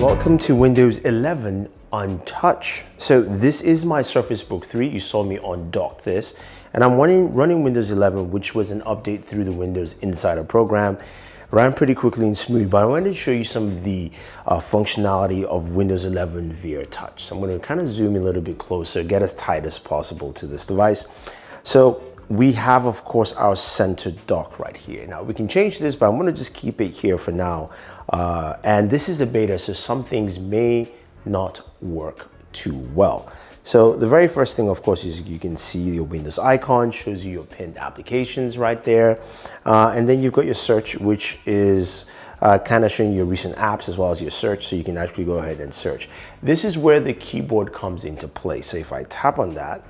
Welcome to Windows 11 on Touch. So this is my Surface Book 3. You saw me undock this, and I'm running Windows 11, which was an update through the Windows Insider program. Ran pretty quickly and smooth, but I wanted to show you some of the functionality of Windows 11 via Touch. So I'm going to kind of zoom in a little bit closer, get as tight as possible to this device. So we have, of course, our center dock right here. Now we can change this, but I'm going to just keep it here for now. And this is a beta, so some things may not work too well. So the very first thing, of course, is you can see your Windows icon, shows you your pinned applications right there. And then you've got your search, which is kind of showing your recent apps as well as your search, so you can actually go ahead and search. This is where the keyboard comes into play. So if I tap on that,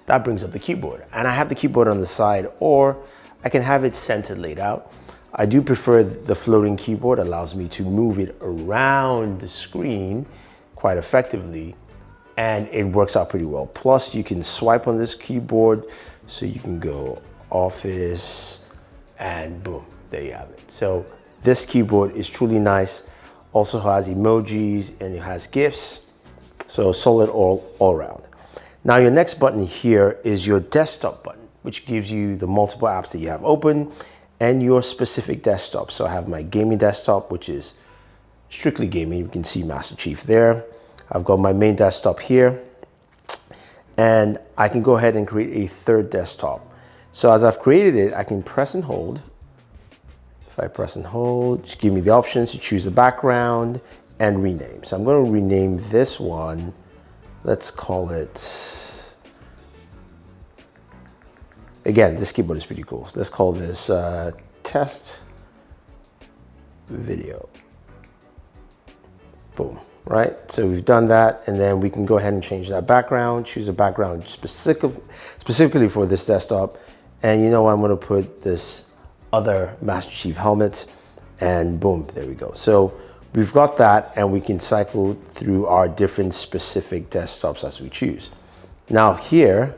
that brings up the keyboard. And I have the keyboard on the side, or I can have it centered laid out. I do prefer the floating keyboard. Allows me to move it around the screen quite effectively, and it works out pretty well. Plus, you can swipe on this keyboard, so you can go Office, and boom, there you have it. So this keyboard is truly nice. Also has emojis and it has GIFs, so solid all around. Now your next button here is your desktop button, which gives you the multiple apps that you have open and your specific desktop. So I have my gaming desktop, which is strictly gaming. You can see Master Chief there. I've got my main desktop here, and I can go ahead and create a third desktop. So as I've created it, I can press and hold. If I press and hold, just give me the options to choose the background and rename. So I'm going to rename this one. Let's call it, again, this keyboard is pretty cool. So let's call this test video. Boom, right? So we've done that, and then we can go ahead and change that background, choose a background specifically for this desktop. And you know, I'm gonna put this other Master Chief helmet, and boom, there we go. So we've got that, and we can cycle through our different specific desktops as we choose. Now here,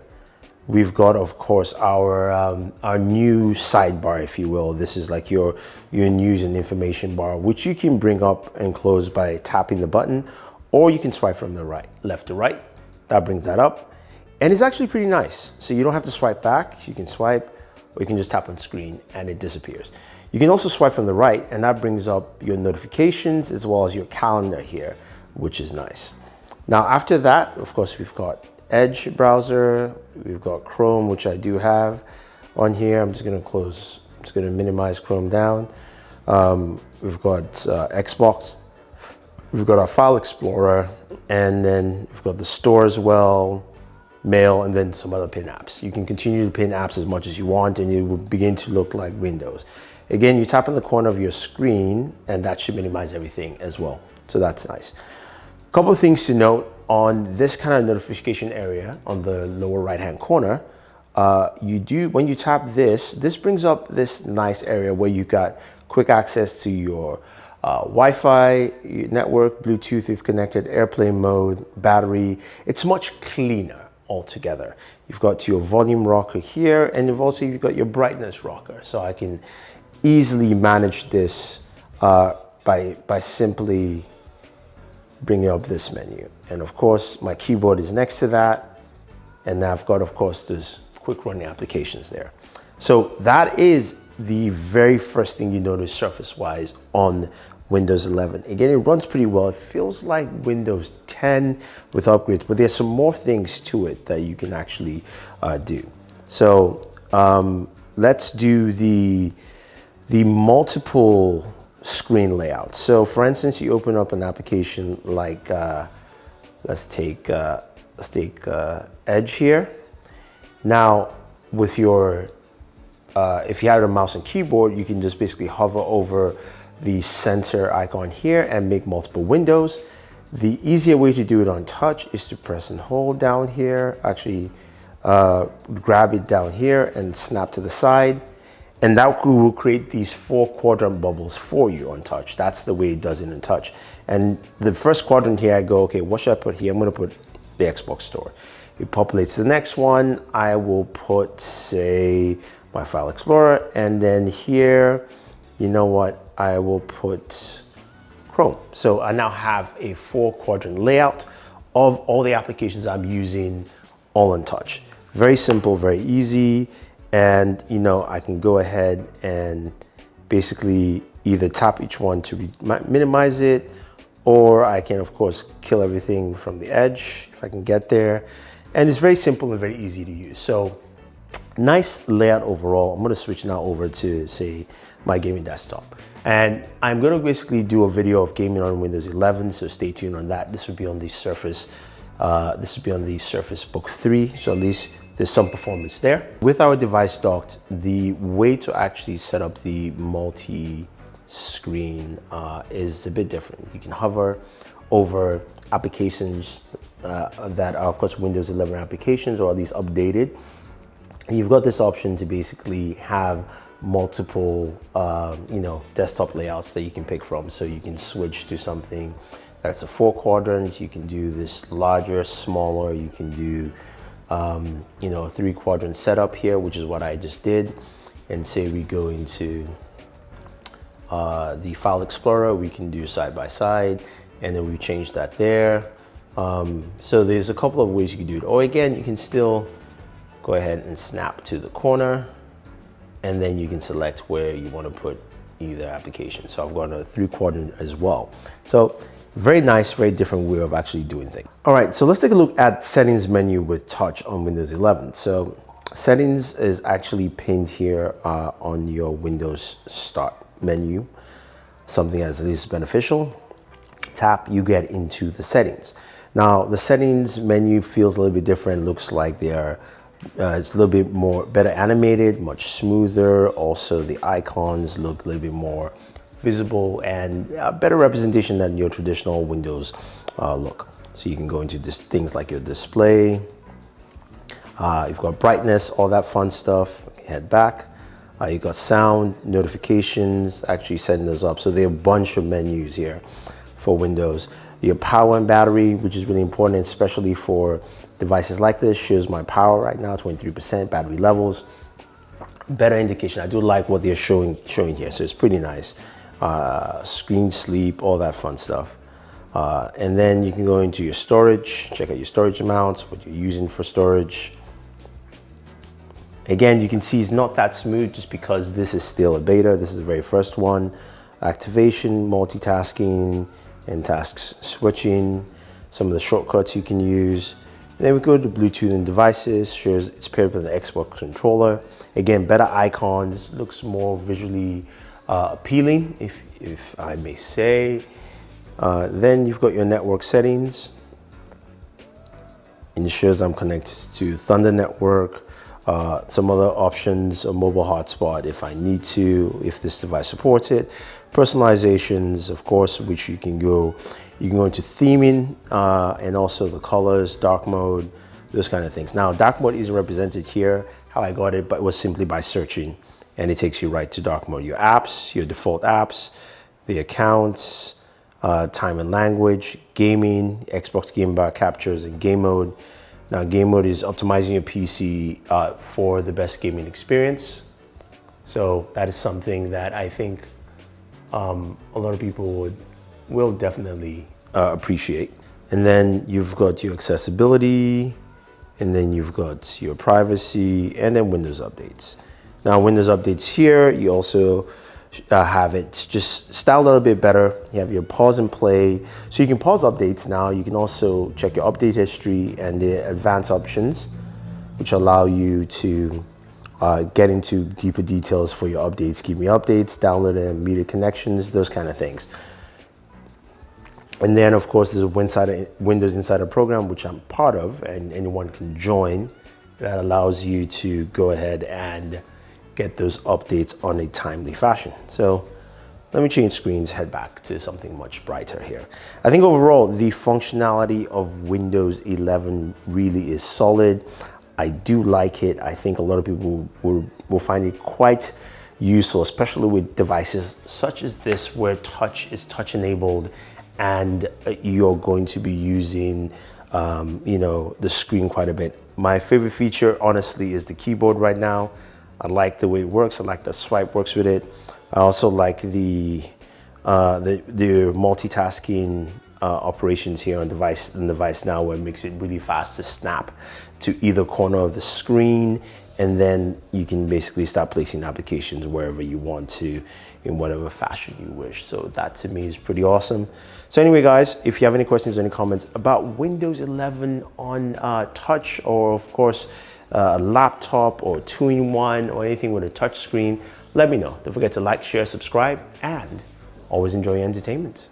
we've got, of course, our new sidebar, if you will. This is like your news and information bar, which you can bring up and close by tapping the button, or you can swipe from the left to right. That brings that up. And it's actually pretty nice. So you don't have to swipe back. You can swipe, or you can just tap on screen and it disappears. You can also swipe from the right, and that brings up your notifications as well as your calendar here, which is nice. Now, after that, of course, we've got Edge browser, we've got Chrome, which I do have on here. I'm just going to minimize Chrome down. We've got Xbox, we've got our File Explorer, and then we've got the store as well, Mail, and then some other pin apps. You can continue to pin apps as much as you want, and it will begin to look like Windows. Again, you tap on the corner of your screen, and that should minimize everything as well. So that's nice. A couple of things to note on this kind of notification area on the lower right-hand corner. When you tap this brings up this nice area where you got quick access to your Wi-Fi, network, Bluetooth if connected, airplane mode, battery. It's much cleaner altogether. You've got your volume rocker here, and you've got your brightness rocker. So I can easily manage this by simply bringing up this menu. And of course, my keyboard is next to that. And I've got, of course, those quick running applications there. So that is the very first thing you notice surface-wise on Windows 11. Again, it runs pretty well. It feels like Windows 10 with upgrades, but there's some more things to it that you can actually do. So let's do the multiple screen layout. So for instance, you open up an application like, let's take Edge here. Now with your, if you have a mouse and keyboard, you can just basically hover over the center icon here and make multiple windows. The easier way to do it on touch is to press and hold down here, actually grab it down here and snap to the side. And that will create these 4 quadrant bubbles for you on touch. That's the way it does it in touch. And the first quadrant here, I go, okay, what should I put here? I'm gonna put the Xbox store. It populates the next one. I will put, say, my File Explorer. And then here, you know what? I will put Chrome. So I now have a 4-quadrant layout of all the applications I'm using all in Touch. Very simple, very easy. And you know, I can go ahead and basically either tap each one to minimize it, or I can of course kill everything from the edge if I can get there. And it's very simple and very easy to use. So nice layout overall. I'm going to switch now over to, say, my gaming desktop. And I'm going to basically do a video of gaming on Windows 11, so stay tuned on that. This would be on the Surface. This would be on the Surface Book 3, so at least there's some performance there. With our device docked, the way to actually set up the multi-screen is a bit different. You can hover over applications that are, of course, Windows 11 applications, or at least updated. And you've got this option to basically have multiple, you know, desktop layouts that you can pick from. So you can switch to something that's a 4-quadrant. You can do this larger, smaller. You can do, you know, a 3-quadrant setup here, which is what I just did. And say we go into the File Explorer, we can do side by side, and then we change that there. So there's a couple of ways you can do it. Or again, you can still go ahead and snap to the corner, and then you can select where you want to put either application. So I've got a 3-quadrant as well. So very nice, very different way of actually doing things. All right, so let's take a look at settings menu with Touch on Windows 11. So settings is actually pinned here on your Windows Start menu, something as least beneficial. Tap, you get into the settings. Now the settings menu feels a little bit different. Looks like they are it's a little bit more better animated, much smoother. Also the icons look a little bit more visible and better representation than your traditional Windows look. So you can go into this, things like your display, you've got brightness, all that fun stuff. Head back, you've got sound, notifications, actually setting those up. So there are a bunch of menus here for Windows. Your power and battery, which is really important, especially for devices like this. Shows my power right now, 23%, battery levels. Better indication. I do like what they're showing here, so it's pretty nice. Screen sleep, all that fun stuff. And then you can go into your storage, check out your storage amounts, what you're using for storage. Again, you can see it's not that smooth just because this is still a beta. This is the very first one. Activation, multitasking, and tasks switching. Some of the shortcuts you can use. And then we go to Bluetooth and devices, shows it's paired with an Xbox controller. Again, better icons, looks more visually appealing, if I may say. Then you've got your network settings. And it shows I'm connected to Thunder Network. Some other options, a mobile hotspot if I need to, if this device supports it. Personalizations, of course, which you can go into theming and also the colors, dark mode, those kind of things. Now, dark mode isn't represented here, how I got it, but it was simply by searching, and it takes you right to dark mode. Your apps, your default apps, the accounts, time and language, gaming, Xbox Game Bar captures, and game mode. Now, game mode is optimizing your PC for the best gaming experience. So that is something that I think a lot of people will definitely appreciate. And then you've got your accessibility, and then you've got your privacy, and then Windows updates. Now, Windows updates here, you also have it just styled a little bit better. You have your pause and play. So you can pause updates now. You can also check your update history and the advanced options, which allow you to get into deeper details for your updates, keep me updates, download and media connections, those kind of things. And then, of course, there's a Windows Insider program, which I'm part of, and anyone can join. That allows you to go ahead and get those updates on a timely fashion. So let me change screens, head back to something much brighter here. I think overall, the functionality of Windows 11 really is solid. I do like it. I think a lot of people will find it quite useful, especially with devices such as this, where touch is touch enabled, and you're going to be using you know, the screen quite a bit. My favorite feature, honestly, is the keyboard right now. I like the way it works. I like the swipe works with it. I also like the the multitasking operations here on device now, where it makes it really fast to snap to either corner of the screen, and then you can basically start placing applications wherever you want to in whatever fashion you wish. So that to me is pretty awesome. So anyway, guys, if you have any questions or any comments about Windows 11 on touch, or of course a laptop or 2-in-1 or anything with a touch screen, let me know. Don't forget to like, share, subscribe, and always enjoy your entertainment.